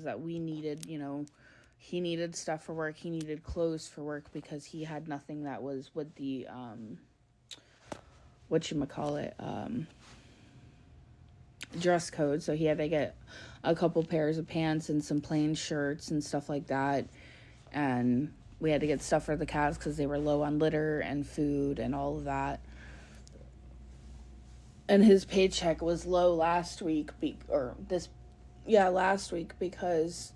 that we needed, he needed stuff for work, he needed clothes for work because he had nothing that was with the whatchamacallit, dress code. So he had to get a couple pairs of pants and some plain shirts and stuff like that. And we had to get stuff for the cats because they were low on litter and food and all of that. And his paycheck was low last week, last week because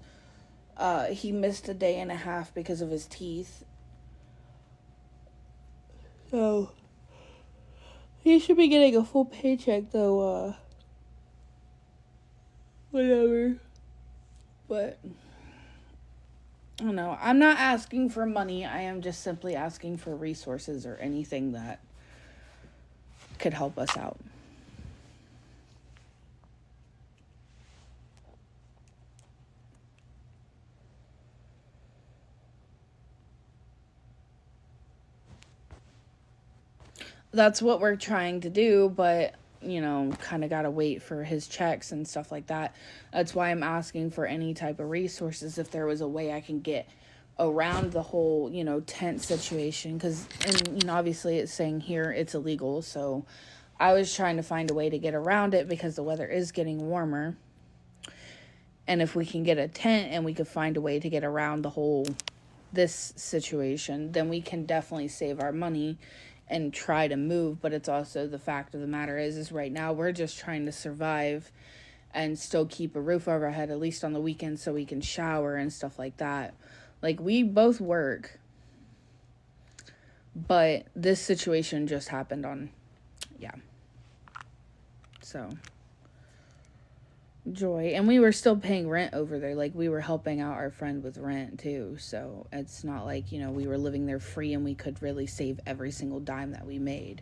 he missed a day and a half because of his teeth. So he should be getting a full paycheck though. Whatever. But I don't know. I'm not asking for money. I am just simply asking for resources or anything that could help us out. That's what we're trying to do, but kind of got to wait for his checks and stuff like that. That's why I'm asking for any type of resources if there was a way I can get around the whole, tent situation. Because, and obviously it's saying here it's illegal. So I was trying to find a way to get around it because the weather is getting warmer. And if we can get a tent and we could find a way to get around this situation, then we can definitely save our money and try to move. But it's also the fact of the matter is right now we're just trying to survive and still keep a roof over our head, at least on the weekends, so we can shower and stuff like that. Like, we both work, but this situation just happened so joy. And we were still paying rent over there. Like, we were helping out our friend with rent too, so it's not like we were living there free and we could really save every single dime that we made.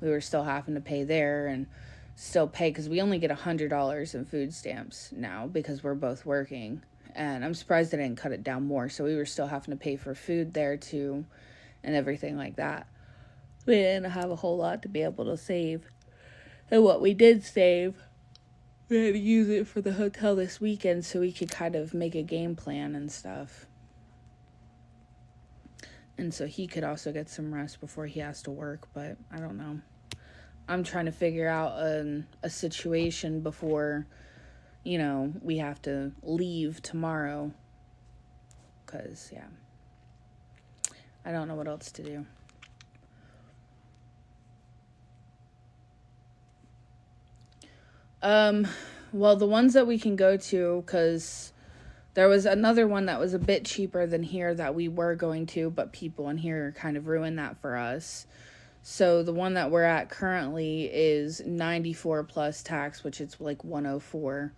We were still having to pay there and still pay, because we only get $100 in food stamps now because we're both working, and I'm surprised they didn't cut it down more. So we were still having to pay for food there too and everything like that. We didn't have a whole lot to be able to save, and what we did save, we had to use it for the hotel this weekend so we could kind of make a game plan and stuff. And so he could also get some rest before he has to work, but I don't know. I'm trying to figure out a situation before, we have to leave tomorrow. Because, I don't know what else to do. Well, the ones that we can go to, because there was another one that was a bit cheaper than here that we were going to, but people in here kind of ruined that for us. So the one that we're at currently is 94 plus tax, which is like 104.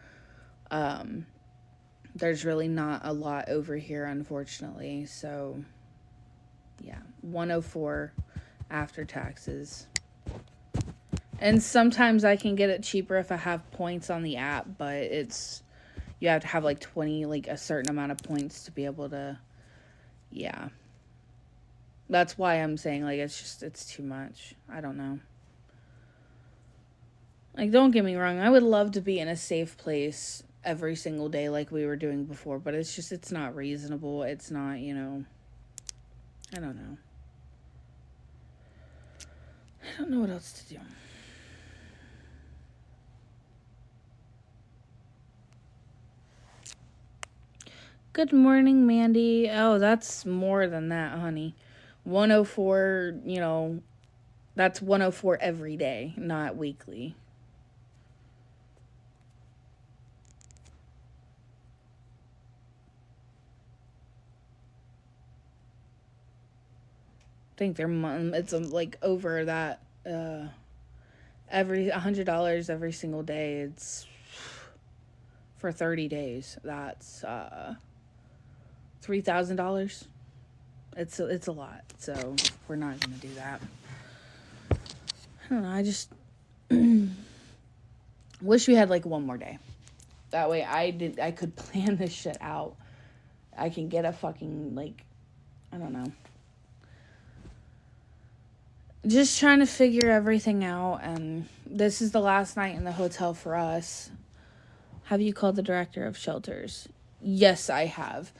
There's really not a lot over here, unfortunately. So, 104 after taxes. And sometimes I can get it cheaper if I have points on the app, but you have to have like a certain amount of points to be able to, That's why I'm saying, it's too much. I don't know. Like, don't get me wrong, I would love to be in a safe place every single day like we were doing before, but it's not reasonable. It's not, I don't know. I don't know what else to do. Good morning, Mandy. Oh, that's more than that, honey. 104, that's 104 every day, not weekly. I think it's like over that, every $100 every single day. It's for 30 days. That's $3,000. It's a lot, so we're not gonna do that. I don't know. I just wish we had like one more day. That way, I could plan this shit out. I can get a fucking I don't know. Just trying to figure everything out, and this is the last night in the hotel for us. Have you called the director of shelters? Yes, I have.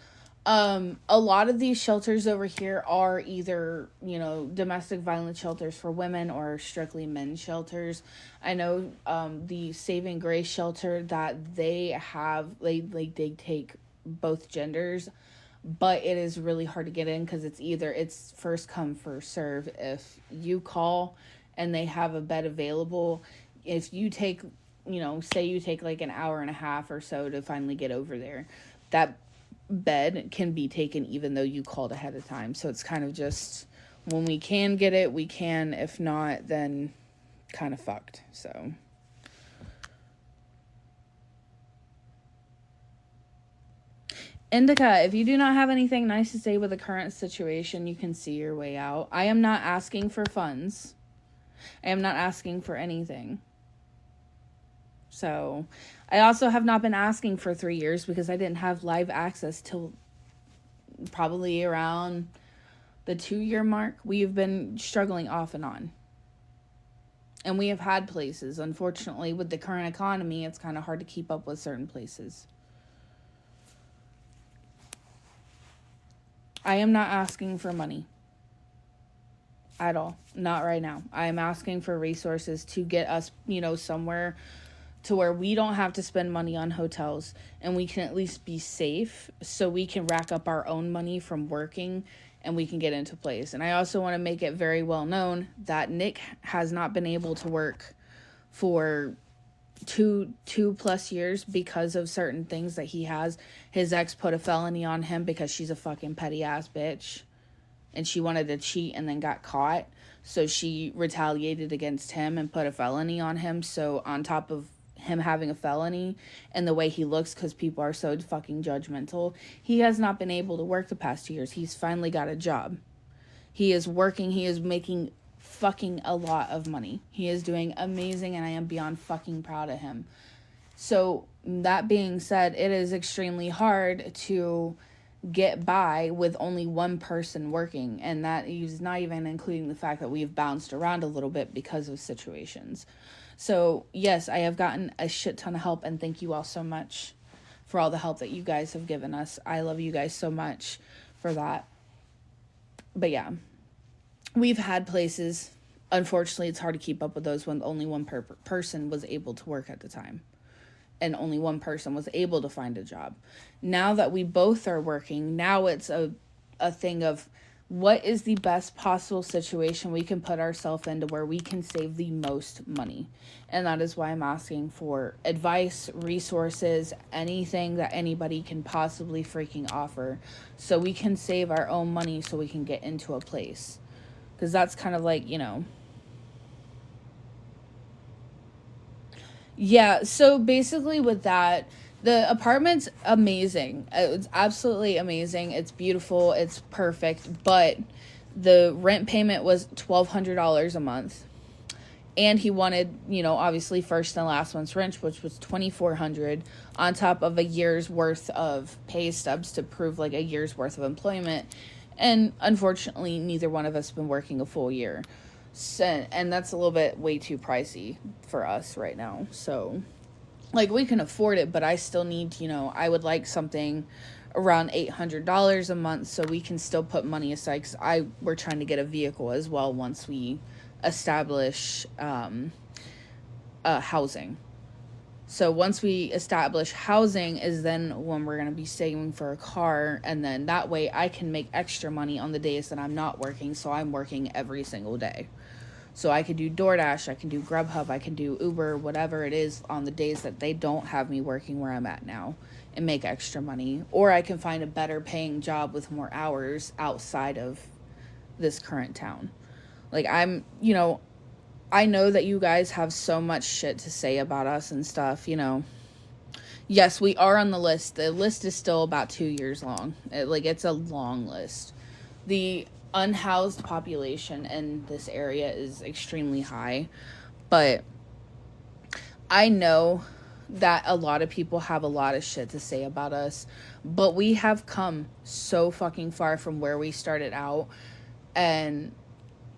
A lot of these shelters over here are either, domestic violence shelters for women or strictly men's shelters. I know the Saving Grace shelter that they have, they take both genders, but it is really hard to get in because it's first come first serve. If you call and they have a bed available, if you take, say you take like an hour and a half or so to finally get over there, that bed can be taken even though you called ahead of time. So it's kind of just, when we can get it, we can. If not, then kind of fucked. So Indica, if you do not have anything nice to say with the current situation, you can see your way out. I am not asking for funds. I am not asking for anything. So, I also have not been asking for 3 years because I didn't have live access till probably around the 2-year mark. We've been struggling off and on. And we have had places. Unfortunately, with the current economy, it's kind of hard to keep up with certain places. I am not asking for money at all. Not right now. I am asking for resources to get us, somewhere to where we don't have to spend money on hotels and we can at least be safe so we can rack up our own money from working and we can get into place. And I also want to make it very well known that Nick has not been able to work for two plus years because of certain things that he has. His ex put a felony on him because she's a fucking petty ass bitch and she wanted to cheat and then got caught. So she retaliated against him and put a felony on him. So on top of him having a felony and the way he looks, because people are so fucking judgmental, he has not been able to work the past 2 years. He's finally got a job. He is working. He is making fucking a lot of money. He is doing amazing and I am beyond fucking proud of him. So that being said, it is extremely hard to get by with only one person working, and that is not even including the fact that we've bounced around a little bit because of situations. So yes, I have gotten a shit ton of help, and thank you all so much for all the help that you guys have given us. I love you guys so much for that. But yeah, we've had places. Unfortunately, it's hard to keep up with those when only one person was able to work at the time. And only one person was able to find a job. Now that we both are working, now it's a thing of what is the best possible situation we can put ourselves into where we can save the most money. And that is why I'm asking for advice, resources, anything that anybody can possibly freaking offer so we can save our own money so we can get into a place. Because that's kind of like, Yeah, so basically with that, the apartment's amazing. It's absolutely amazing. It's beautiful. It's perfect. But the rent payment was $1,200 a month. And he wanted, obviously first and last month's rent, which was $2,400 on top of a year's worth of pay stubs to prove like a year's worth of employment. And unfortunately, neither one of us have been working a full year. So, and that's a little bit way too pricey for us right now. So, like, we can afford it, but I still need, I would like something around $800 a month so we can still put money aside, because we're trying to get a vehicle as well once we establish housing. So once we establish housing is then when we're going to be saving for a car, and then that way I can make extra money on the days that I'm not working, so I'm working every single day. So I can do DoorDash, I can do Grubhub, I can do Uber, whatever it is on the days that they don't have me working where I'm at now and make extra money. Or I can find a better paying job with more hours outside of this current town. Like I know that you guys have so much shit to say about us and stuff, Yes, we are on the list. The list is still about 2 years long. It's a long list. The unhoused population in this area is extremely high, but I know that a lot of people have a lot of shit to say about us, but we have come so fucking far from where we started out, and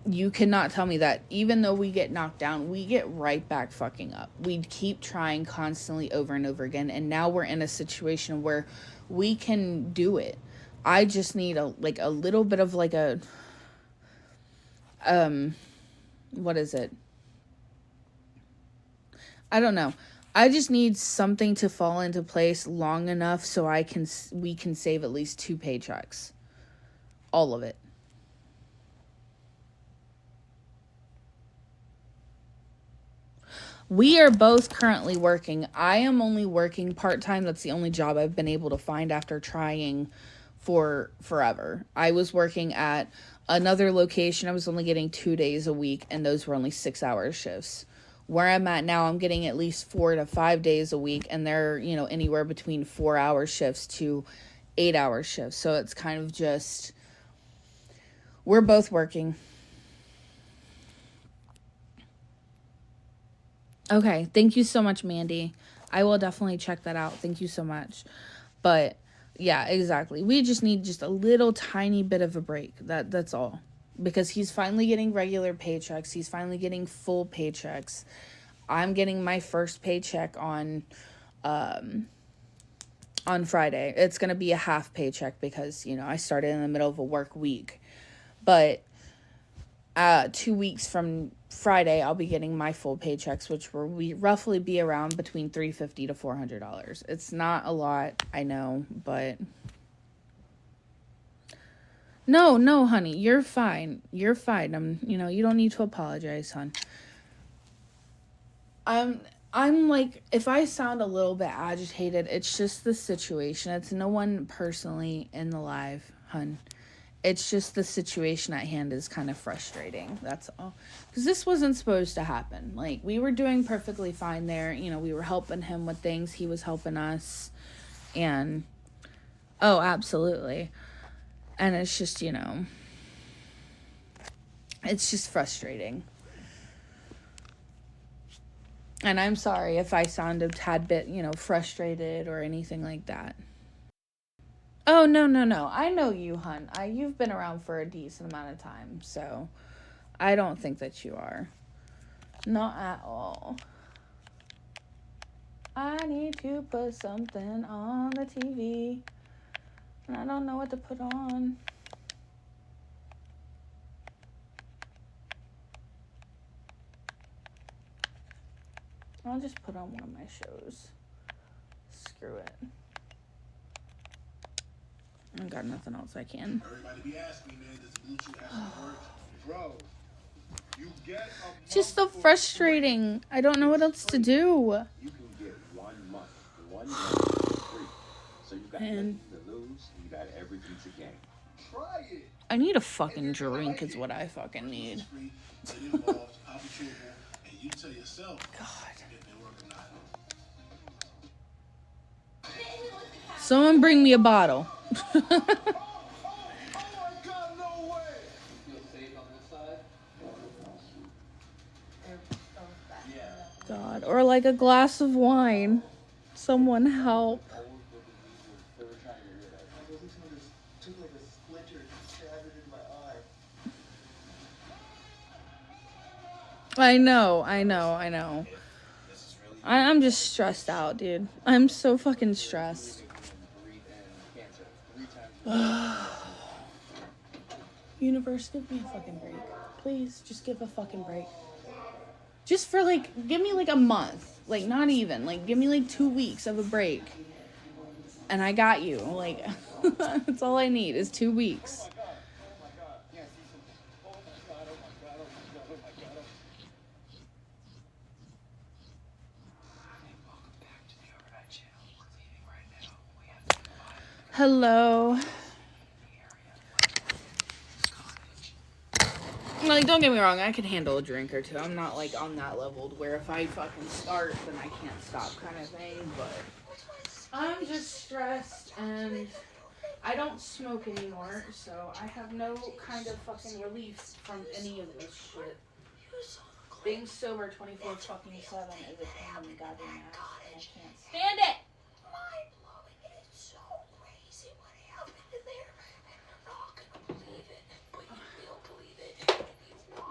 You cannot tell me that even though we get knocked down, we get right back fucking up. We keep trying constantly over and over again. And now we're in a situation where we can do it. I just need a little bit of like a, what is it? I don't know. I just need something to fall into place long enough so we can save at least 2 paychecks. All of it. We are both currently working. I am only working part-time. That's the only job I've been able to find after trying for forever. I was working at another location. I was only getting 2 days a week, and those were only 6-hour shifts. Where I'm at now, I'm getting at least 4 to 5 days a week, and they're, anywhere between 4-hour shifts to 8-hour shifts. So it's kind of just, we're both working. Okay, thank you so much, Mandy. I will definitely check that out. Thank you so much. But yeah, exactly. We just need just a little tiny bit of a break. That's all. Because he's finally getting regular paychecks. He's finally getting full paychecks. I'm getting my first paycheck on Friday. It's going to be a half paycheck because, I started in the middle of a work week. But 2 weeks from Friday, I'll be getting my full paychecks, which will roughly be around between $350 to $400. It's not a lot, I know, but no, honey, you're fine. You're fine. You don't need to apologize, hon. I'm like, if I sound a little bit agitated, it's just the situation. It's no one personally in the live, hun. It's just the situation at hand is kind of frustrating. That's all. Because this wasn't supposed to happen. Like, we were doing perfectly fine there. We were helping him with things. He was helping us. And, oh, absolutely. And it's just, it's just frustrating. And I'm sorry if I sound a tad bit, frustrated or anything like that. Oh, no. I know you, hun. You've been around for a decent amount of time, so I don't think that you are. Not at all. I need to put something on the TV, and I don't know what to put on. I'll just put on one of my shows. Screw it. I got nothing else I can. Everybody be asking me, man, does the Bluetooth actually work? Bro, you get just so frustrating. I don't know what else to do. You can get 1 month free. So you got nothing to lose, you got everything to gain. Try it. I need a fucking drink is what I fucking need. God. Someone bring me a bottle. God, or like a glass of wine. Someone help. I know. I'm just stressed out, dude. I'm so fucking stressed. Universe, give me a fucking break. Please, just give a fucking break. Just for, give me, a month. Not even. Give me, 2 weeks of a break. And I got you. That's all I need is 2 weeks. Hello. Don't get me wrong, I can handle a drink or two. I'm not, on that level where if I fucking start, then I can't stop kind of thing, but I'm just stressed, and I don't smoke anymore, so I have no kind of fucking relief from any of this shit. Being sober 24-7 is a pain in the goddamn ass. I can't stand it!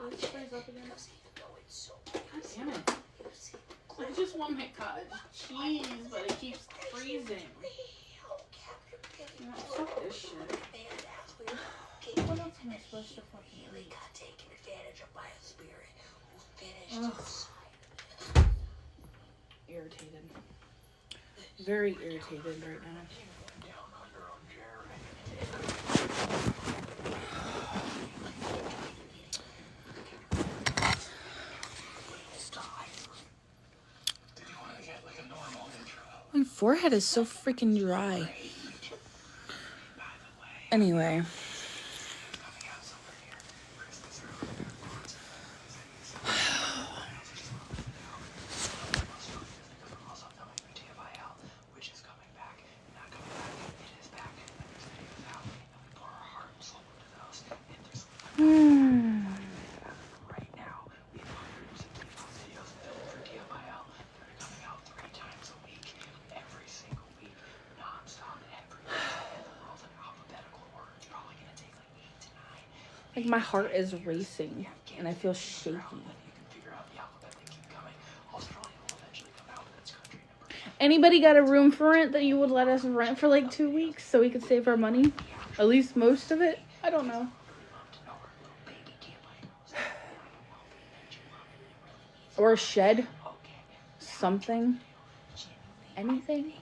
Let's freeze up again. God damn it. I just want my cottage cheese, but it keeps freezing. Fuck this shit. What else am I supposed to fucking eat? Irritated. Very irritated right now. My forehead is so freaking dry. Anyway. Like my heart is racing and I feel shaky. Anybody got a room for rent that you would let us rent for like 2 weeks so we could save our money? At least most of it? I don't know. Or a shed? Something? Anything?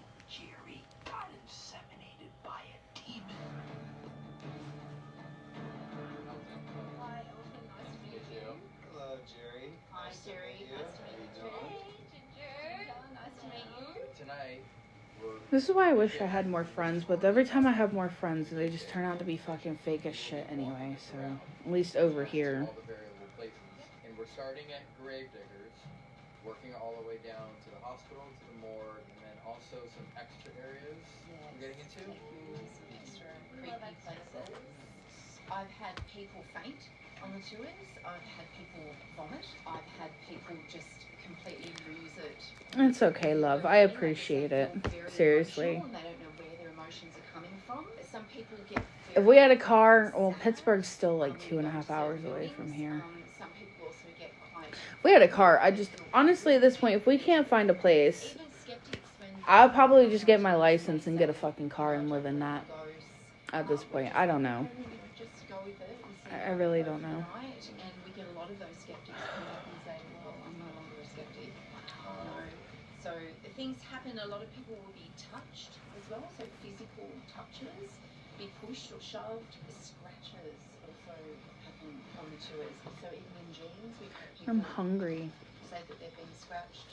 This is why I wish I had more friends, but every time I have more friends, they just turn out to be fucking fake as shit anyway, so at least over here. And we're starting at Gravediggers, working all the way down to the hospital, to the morgue, and then also some extra areas we're getting into. Some extra creepy places. I've had people faint on the tours. I've had people vomit. I've had people just completely lose it. It's okay, love. I appreciate it. Seriously. They don't know where their emotions are coming from. Some people get. If we had a car, well, Pittsburgh's still like 2.5 hours away from here. Some people also get quite. If we had a car, honestly at this point, if we can't find a place, I'll probably just get my license and get a fucking car and live in that. At this point, I don't know. I really don't know. And we get a lot of those skeptics come up and say, well, I'm no longer a skeptic. So things happen. A lot of people will be touched as well. So physical touches, be pushed or shoved. Scratches also happen on the tours. So even in jeans, we've had people I'm hungry. say that they've been scratched.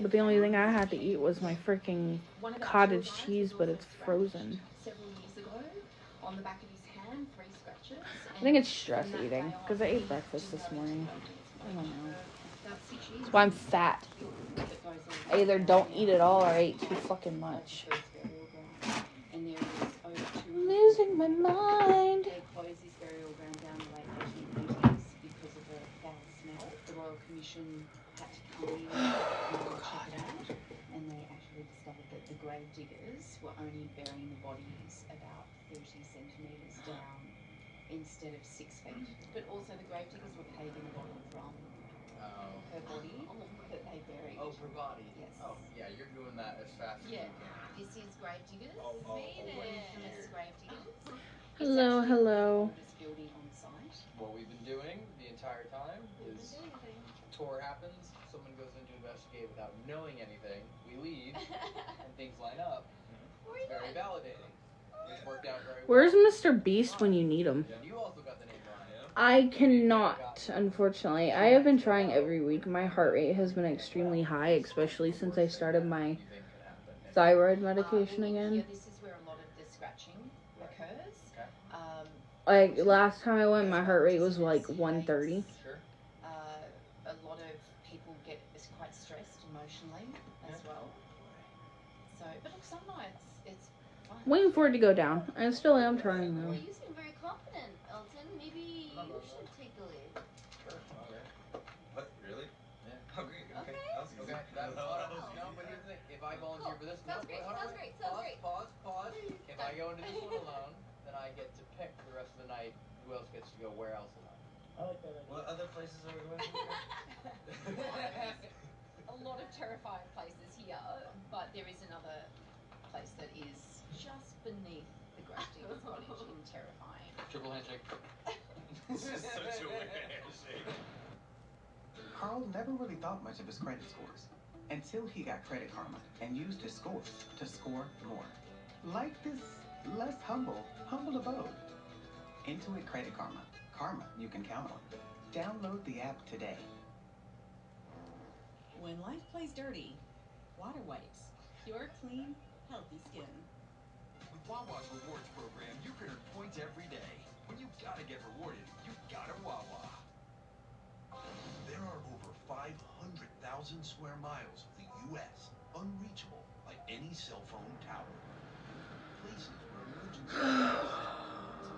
But the only thing I had to eat was my freaking cottage cheese, but it's frozen. Several years ago, on the back of his hand, 3 scratches. I think it's stress eating, because I ate breakfast this morning. I don't know. That's why I'm fat. I either don't eat at all or I ate too fucking much. I'm losing my mind. They closed this burial ground down in the late 1880s because of the foul smell. The Royal Commission had to come in and check it out, and they actually discovered that the grave diggers were only burying the bodies about 30 centimetres down instead of 6 feet. But also the grave diggers were paid in a bottle from her body that they buried. Oh, per body? Yes. Oh, yeah, you're doing that as fast as you can. This is grave diggers. Infamous grave diggers. Hello, hello. Building on site. What we've been doing the entire time is tour happens, someone goes in to investigate without knowing anything, we leave, and things line up. It's very validating. It's worked out very well. Where's Mr. Beast when you need him? You also got the name Ryan. I cannot, unfortunately. I have been trying every week. My heart rate has been extremely high, especially since I started my thyroid medication again. This is where a lot of the scratching occurs. Like, last time I went, my heart rate was like 130. Sure. A lot of people get quite stressed emotionally as well. So, but look, some nights it's fine. Waiting for it to go down. I still am trying though. You seem very confident, Elton. Maybe you should take the lead. Sure. Okay. What? Really? Yeah. Oh, great. Okay. Okay. That's no, but here's the thing. If I volunteer for this, Sounds great. hold on, Sounds wait. great. Sounds great. Pause. If I go into this one alone, then I get to pick for the rest of the night who else gets to go where else alone. I like that idea. What other places are we going to? A lot of terrifying places here, but there is another place that is just beneath the Grave Digger's cottage in terrifying. Triple handshake. This is such a weird handshake. Carl never really thought much of his credit scores until he got Credit Karma and used his scores to score more. Like this less humble abode. Intuit Credit Karma. Karma you can count on. Download the app today. When life plays dirty, water wipes. Pure, clean, healthy skin. With Wawa's rewards program, you can earn points every day. When you gotta get rewarded, you gotta Wawa. There are over 500,000 square miles of the U.S. unreachable by any cell phone tower. Places where emergency calls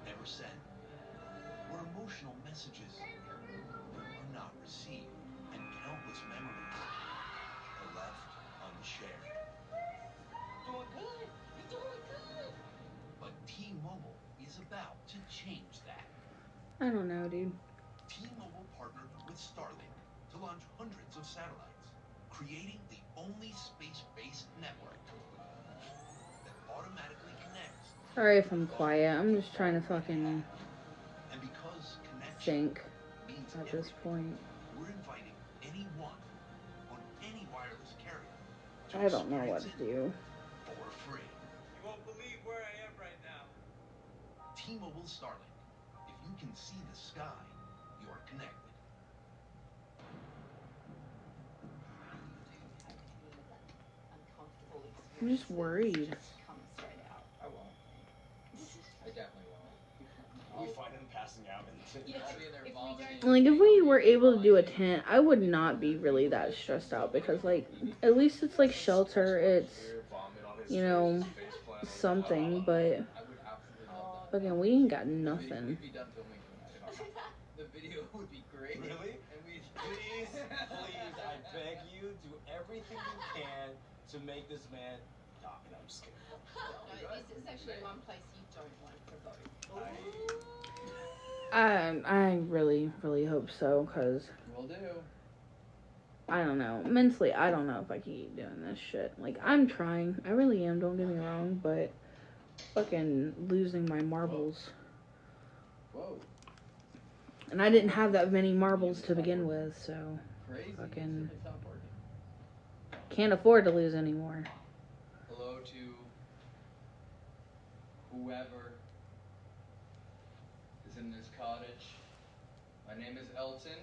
never sent, where emotional messages are not received, and countless memories are left unshared. Doing good. You're doing good. But T-Mobile is about to change that. I don't know, dude. T-Mobile partnered with Starlink to launch hundreds of satellites, creating the only space-based network that automatically connects. Sorry if I'm quiet. I'm just trying to fucking And because connection think means at this everything, point. we're inviting anyone on any wireless carrier to I don't know what experience to do. it for free. You won't believe where I am right now. T-Mobile Starlink. If you can see the sky, you're connected. Uncomfortable I'm just worried. just come straight out. I won't. I definitely won't. We find him passing out and I'll be in there If we vomiting. don't- Like, if we were able to do a tent, I would not be really that stressed out because, like, at least it's like shelter. It's, you know, something, but I would absolutely love that. fucking, we ain't got We'd nothing. be done filming tonight. The video would be great. Really? And we'd Please, please, I beg you, do everything you can to make this man talk. No, I'm just kidding. No, this is actually one place you don't want to vote. I really, really hope so, because will do. I don't know. Mentally, I don't know if I can keep doing this shit. Like, I'm trying. I really am, don't get me wrong, but fucking losing my marbles. Whoa. And I didn't have that many marbles to begin with, so Crazy. Fucking- It's not working. can't afford to lose anymore. Hello to whoever is in this cottage. My name is Elton.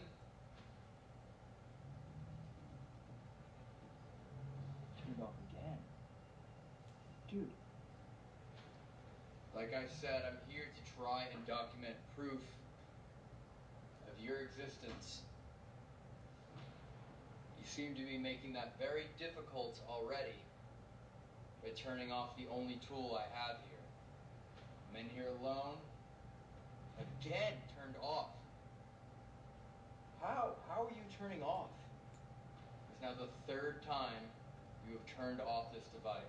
Turned off again. Dude. Like I said, I'm here to try and document proof of your existence. You seem to be making that very difficult already by turning off the only tool I have here. I'm in here alone. Again, turned off. How? How are you turning off? It's now the third time you have turned off this device.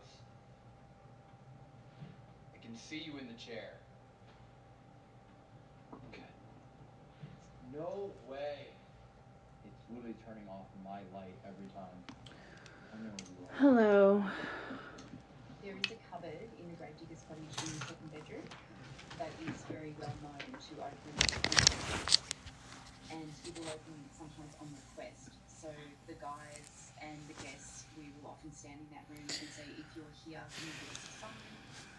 I can see you in the chair. Okay. No way. It's literally turning off my light every time. I know you are. Hello. There is a cupboard in the Grave Digger's cottage in the second bedroom that is very well known to open, and it will open sometimes on request. So the guys and the guests, we will often stand in that room and say, if you're here, can you give us a sign?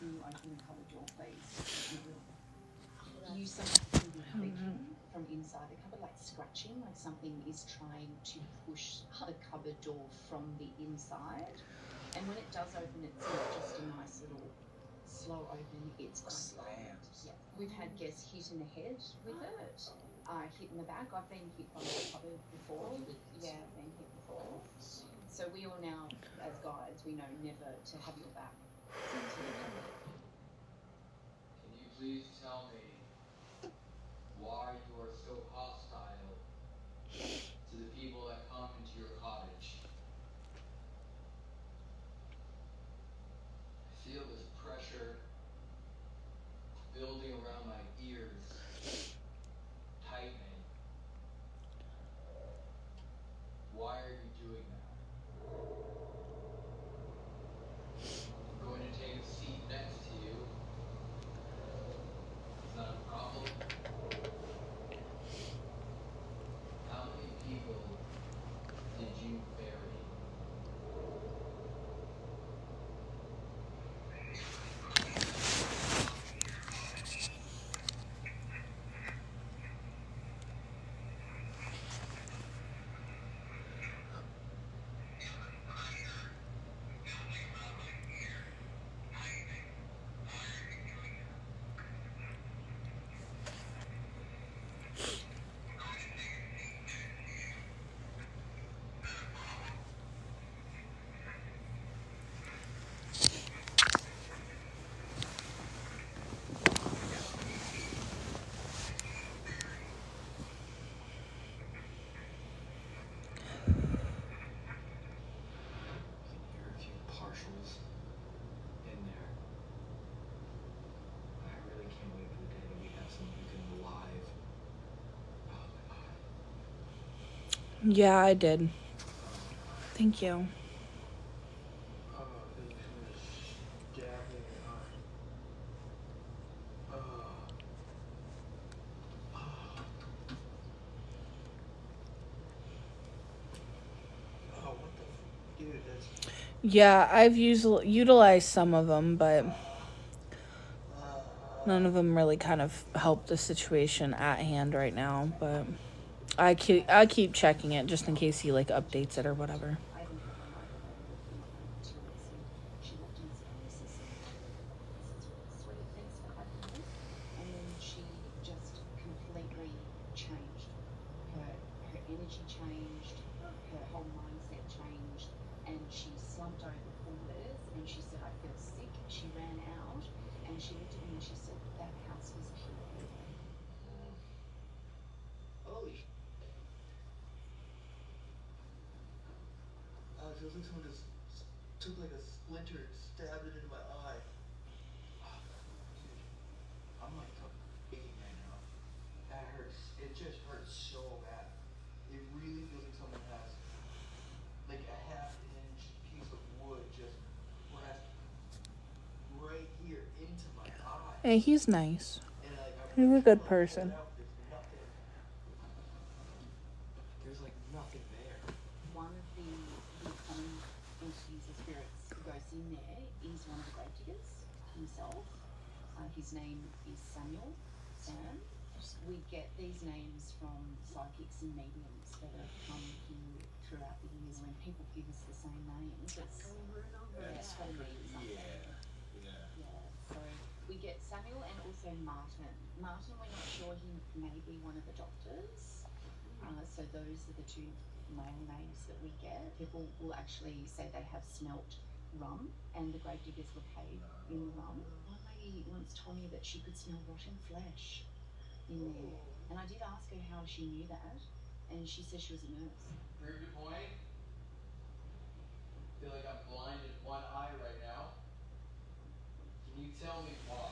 Can you open the cupboard door, please? And you sometimes can be creaking from inside the cupboard, like scratching, like something is trying to push the cupboard door from the inside. And when it does open, it's not just a nice little slow open, it's a slam. Yeah. We've had guests hit in the head with it, hit in the back. I've been hit by the cupboard before. Yeah, I've been hit before. So we all now, as guides, we know never to have your back into the cupboard. Can you please tell me why you are so hostile to the people that come into your cottage? I feel this pressure building around my ears, tightening Yeah, I did. Thank you. Oh, it was from a stab in your eye. Oh. Oh, what the dude, that's... Yeah, I've utilized some of them, but none of them really kind of help the situation at hand right now. But I keep checking it just in case he like updates it or whatever. I even had one overload of my own 2 weeks, and she looked in his face and said, "This is really sweet. Thanks for having me." And then she just completely changed. Her energy changed, her whole mindset changed, and she slumped over forwards and she said, "I feel sick." She ran out and she looked at me and she said, "That house was pure heaven." Holy sh... Oh, it feels like someone just took like a splinter and stabbed it into my eye. Oh, dude, I'm like aching right now. That hurts. It just hurts so bad. It really feels like someone has like a half-inch piece of wood just pressed right here into my eye. Hey, he's nice. And like I'm He's like a trying good to like pull it person. out, but there's nothing. There's like nothing there. One of the common entities or spirits who goes in there is one of the grave diggers himself. His name is Samuel, Sam. We get these names from psychics and mediums that have come here throughout the years. When people give us the same names, it's over and over. It's got to mean something. Yeah. So we get Samuel and also Martin. Martin, we're not sure, he may be one of the doctors. So those are the 2 male names that we get. People will actually say they have smelt rum, and the grave diggers were paid in the rum. One lady once told me that she could smell rotten flesh in there, and I did ask her how she knew that, and she said she was a nurse. Prove your point. Feel like I'm blind in one eye right now. Can you tell me why?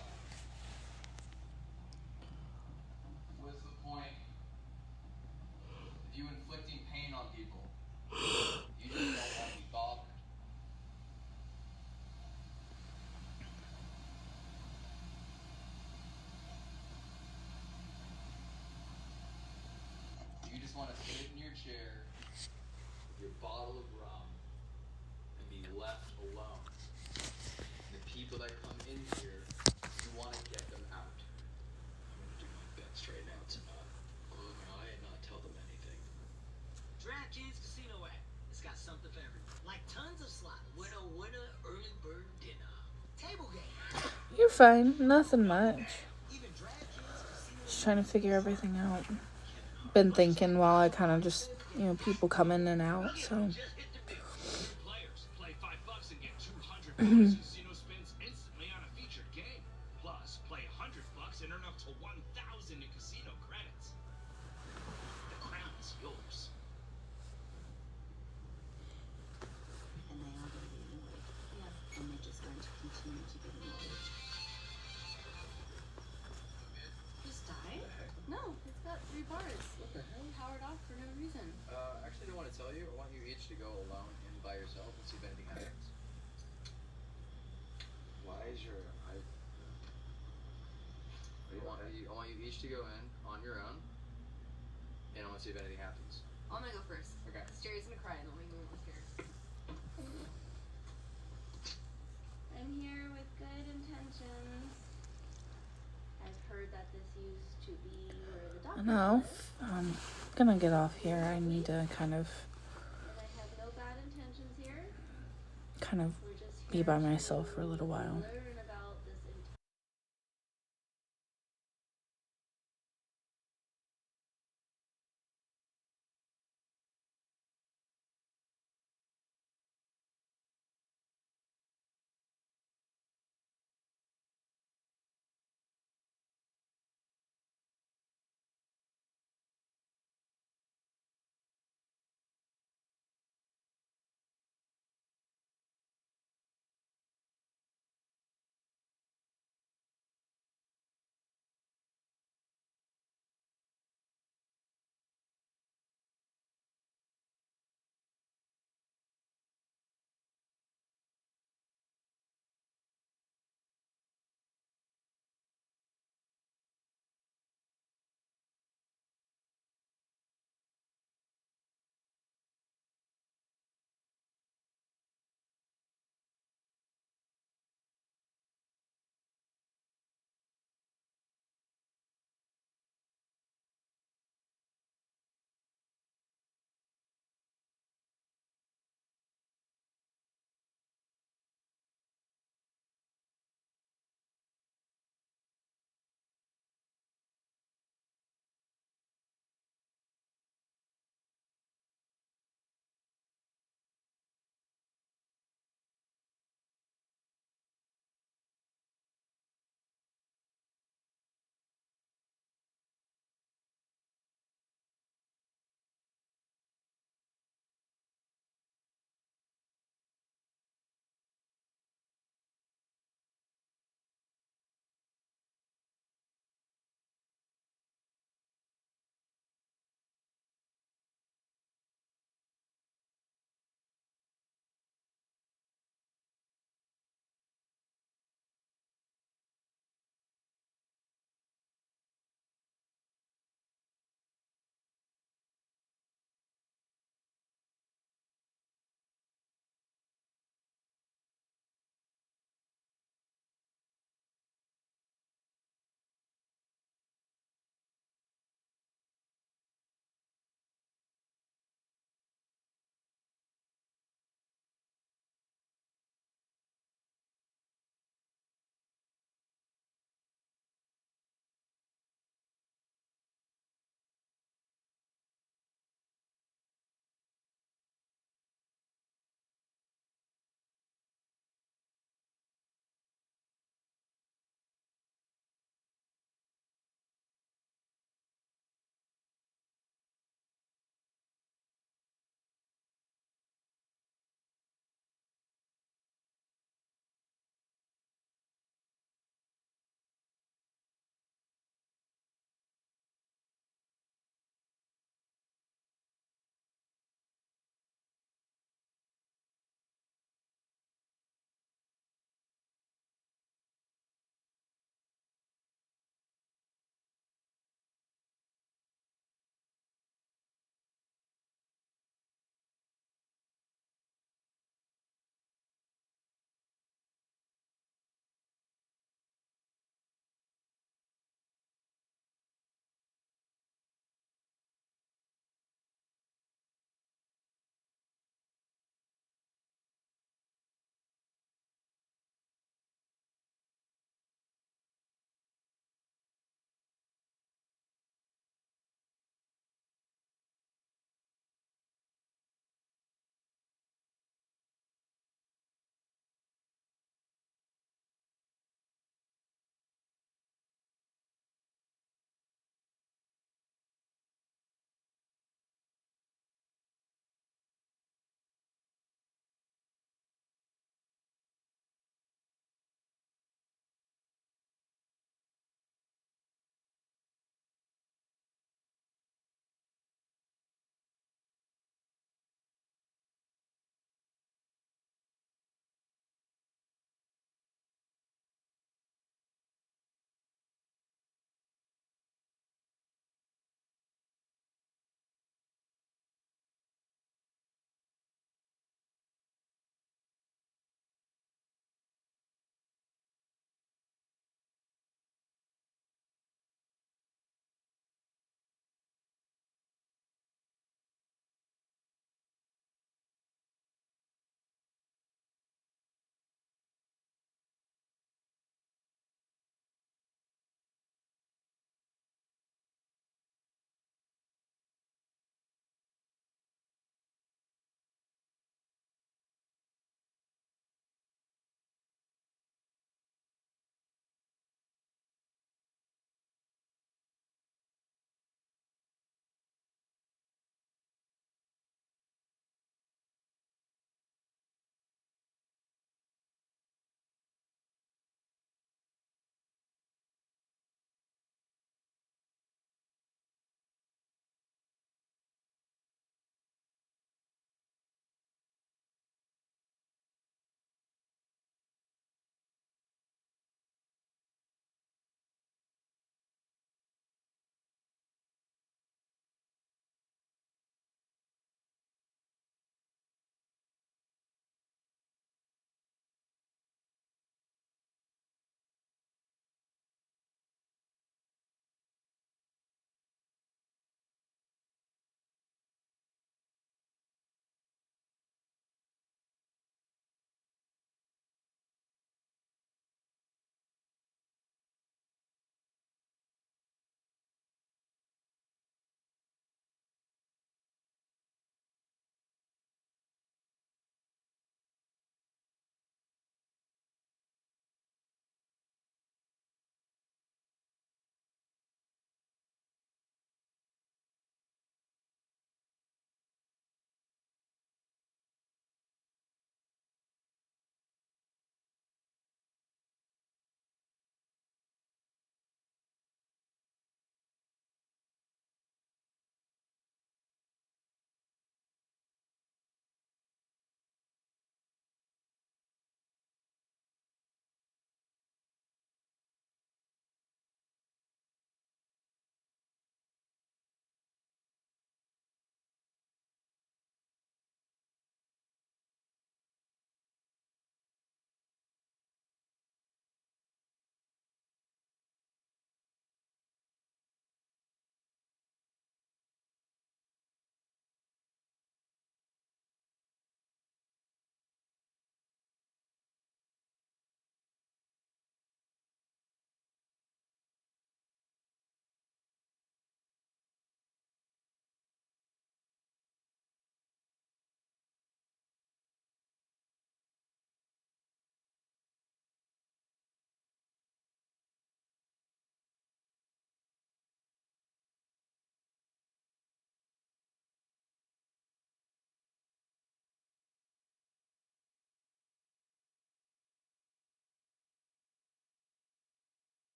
What's the point of you inflicting pain on people? You just don't want to be bothered. You just want to sit in your chair with your bottle of rum and be left alone. And the people that come in here, you want to get them out. I'm going to do my best right now to not close my eye and not tell them anything. DraftKings Casino app. It's got something for everyone. Like tons of slots. Winner, early bird dinner. Table game. You're fine. Nothing much. Even DraftKings Casino. Just trying to figure everything out. Been thinking while I kind of just, people come in and out, so. Just hit the big players. Play $5 and get 200 casino spins instantly on a featured game. Plus, play $100 and earn up to 1,000 in casino credits. The crown is yours. And they are going to be annoyed. Yeah. And they're just going to continue to get annoyed. Just died? No, it's got 3 bars. What the hell? Powered off for no reason. Actually, I don't want to tell you. I want you each to go alone and by yourself and see if anything happens. Why is your eye... I want you each to go in on your own, and I want to see if anything happens. I'm gonna go first. Okay. Jerry's gonna cry and then we move upstairs. I'm here with good intentions. I've heard that this used to be where the doctor No, was, I'm gonna get off here. I need to kind of and I have no bad intentions here. kind of We're just be here by to myself for a little while. learn